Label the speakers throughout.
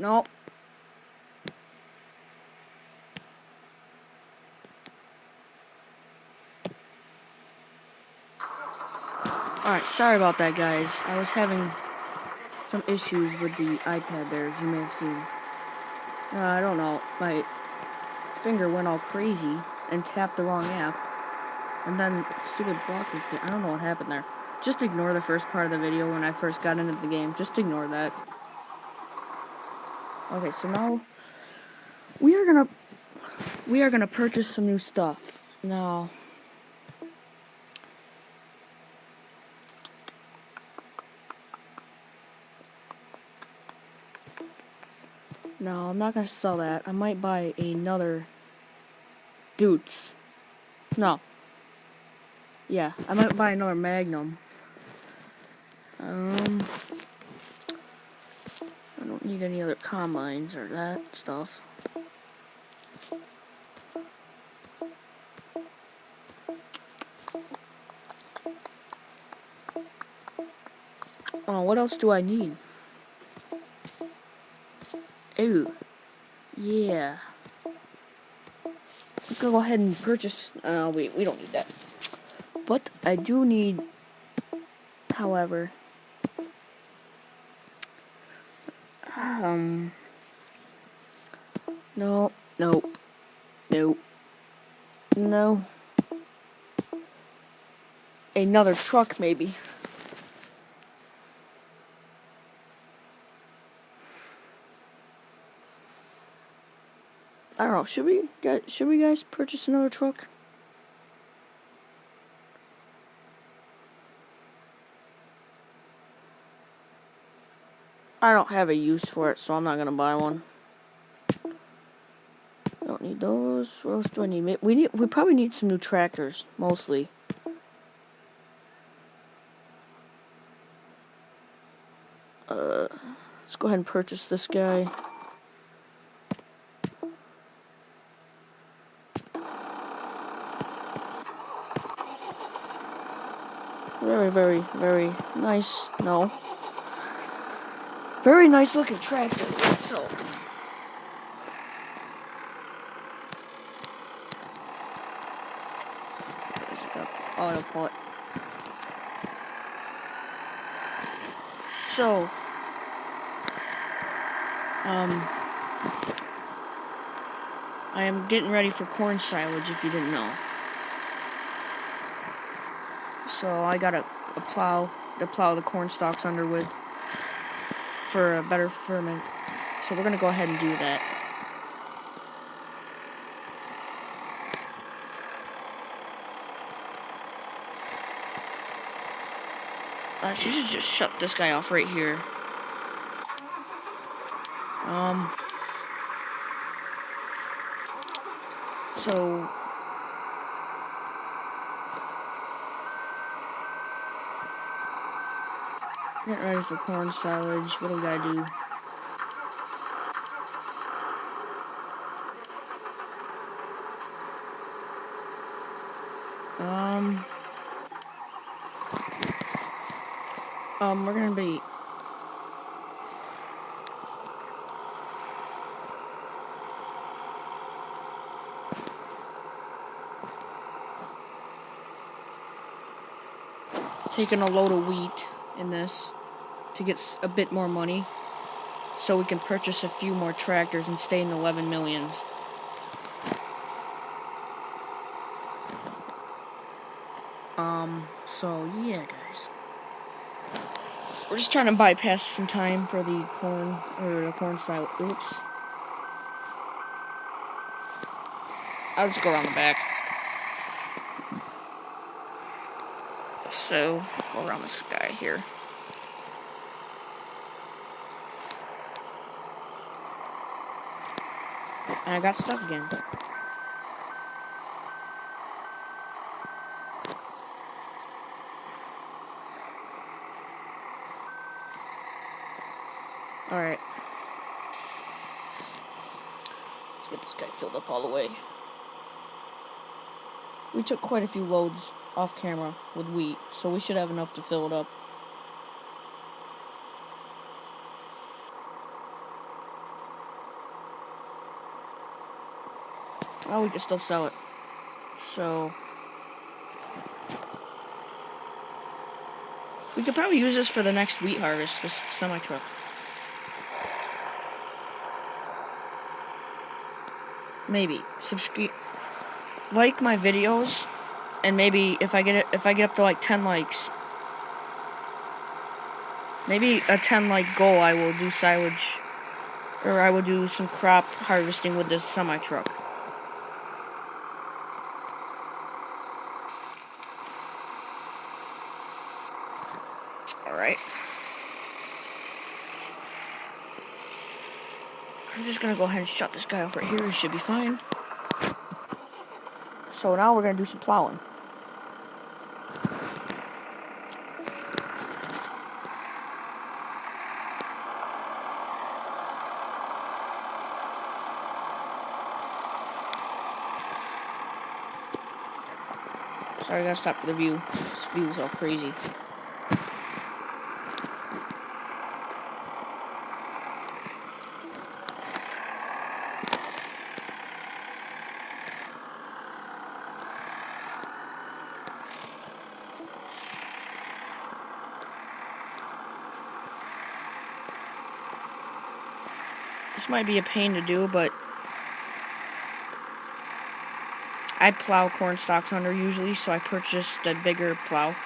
Speaker 1: No. Alright, sorry about that, guys. I was having some issues with the iPad there, as you may have seen. I don't know. My finger went all crazy and tapped the wrong app. And then stupid blocking thing. I don't know what happened there. Just ignore the first part of the video when I first got into the game. Just ignore that. Okay, so now we are gonna purchase some new stuff. Now, no, I'm not gonna sell that. I might buy another Dutes. No. Yeah, I might buy another Magnum. I don't need any other combines or that stuff. Oh, what else do I need? Ew. Yeah. I'm gonna go ahead and purchase. We don't need that. But I do need, however, no, nope, nope, no. Another truck, maybe. I don't know. Should we guys purchase another truck? I don't have a use for it, so I'm not gonna buy one. Don't need those. What else do I need? We probably need some new tractors, mostly. Let's go ahead and purchase this guy. Very, very, very nice. No. Very nice looking tractor. So. Autopilot. So. I am getting ready for corn silage, if you didn't know. So I got a plow to plow the corn stalks under with for a better ferment. So we're gonna go ahead and do that. I should just shut this guy off right here. So getting ready for corn silage. What do we gotta do? We're gonna be taking a load of wheat in this to get a bit more money, so we can purchase a few more tractors and stay in the 11 millions. So yeah, guys. We're just trying to bypass some time for the corn silage. Oops. I'll just go around the back. So, go around this guy here. And I got stuck again. Alright. Let's get this guy filled up all the way. We took quite a few loads off camera with wheat, so we should have enough to fill it up. Well, we can still sell it. So we could probably use this for the next wheat harvest, this semi-truck. Maybe. Subscribe, like my videos, and maybe if I get up to like 10 likes, maybe a 10 like goal, I will do silage, or I will do some crop harvesting with this semi-truck. Alright. I'm just gonna go ahead and shut this guy off right here. He should be fine. So now we're gonna do some plowing. Sorry, I gotta stop for the view. This view is all crazy. This might be a pain to do, but I plow corn stalks under usually, so I purchased a bigger plow.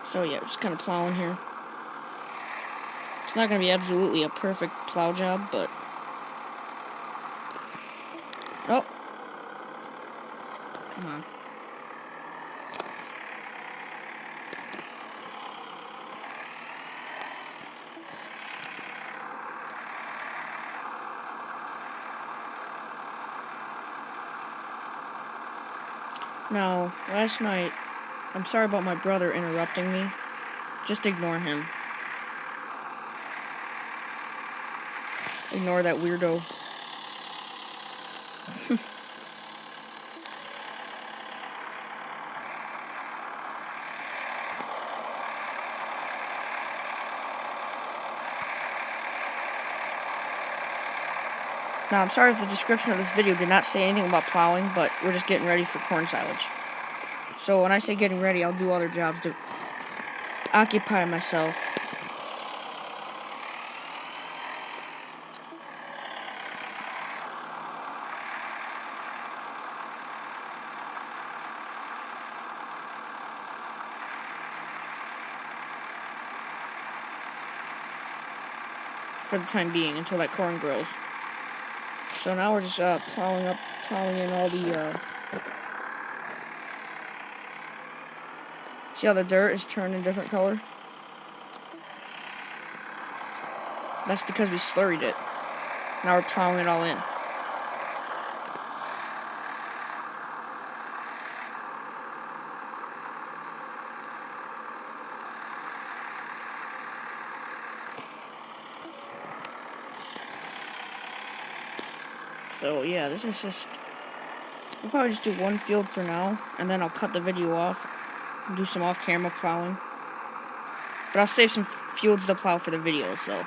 Speaker 1: So yeah, just kind of plowing here. It's not going to be absolutely a perfect plow job, but... Oh! Come on. Now, last night, I'm sorry about my brother interrupting me. Just ignore him. Ignore that weirdo. Now, I'm sorry if the description of this video did not say anything about plowing, but we're just getting ready for corn silage. So when I say getting ready, I'll do other jobs to occupy myself. For the time being, until that corn grows. So now we're just plowing in all the, see how the dirt is turned a different color? That's because we slurried it. Now we're plowing it all in. So yeah, this is just... We'll probably just do one field for now, and then I'll cut the video off and do some off-camera plowing. But I'll save some fields to plow for the video, so...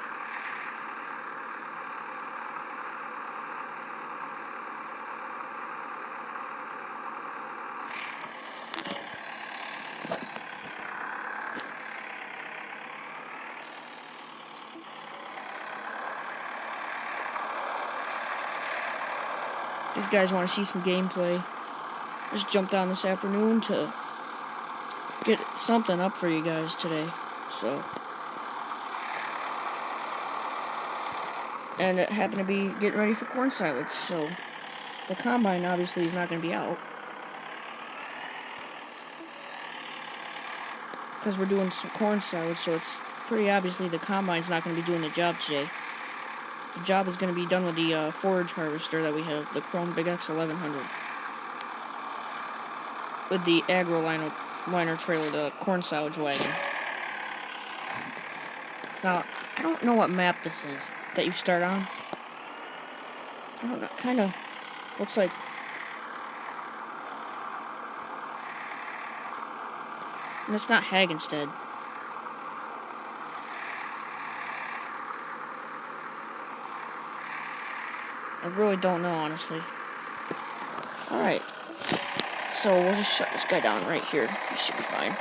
Speaker 1: If you guys want to see some gameplay, just jumped on this afternoon to get something up for you guys today. So, and it happened to be getting ready for corn silage, so the combine obviously is not going to be out because we're doing some corn silage, so it's pretty obviously the combine's not going to be doing the job today. The job is going to be done with the forage harvester that we have, the Chrome Big X 1100. With the AgroLiner trailer, the corn silage wagon. Now, I don't know what map this is that you start on. I don't know, kind of looks like... And it's not Hagenstead. I really don't know, honestly. Alright. So we'll just shut this guy down right here. He should be fine.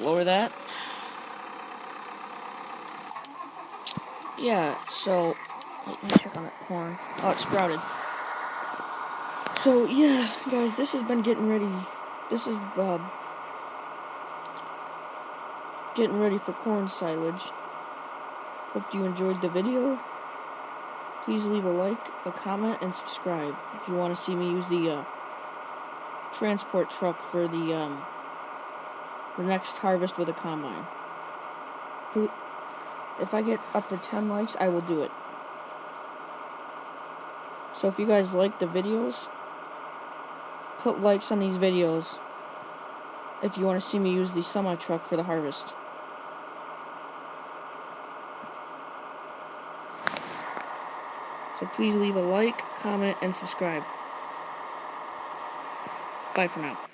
Speaker 1: Lower that. Yeah, so... Wait, let me check on that corn. Oh, it's sprouted. So, yeah, guys, this has been getting ready. This is, getting ready for corn silage. Hope you enjoyed the video. Please leave a like, a comment, and subscribe if you want to see me use the, transport truck for the next harvest with a combine. If I get up to 10 likes, I will do it. So if you guys like the videos, put likes on these videos if you want to see me use the semi-truck for the harvest. So please leave a like, comment, and subscribe. Bye for now.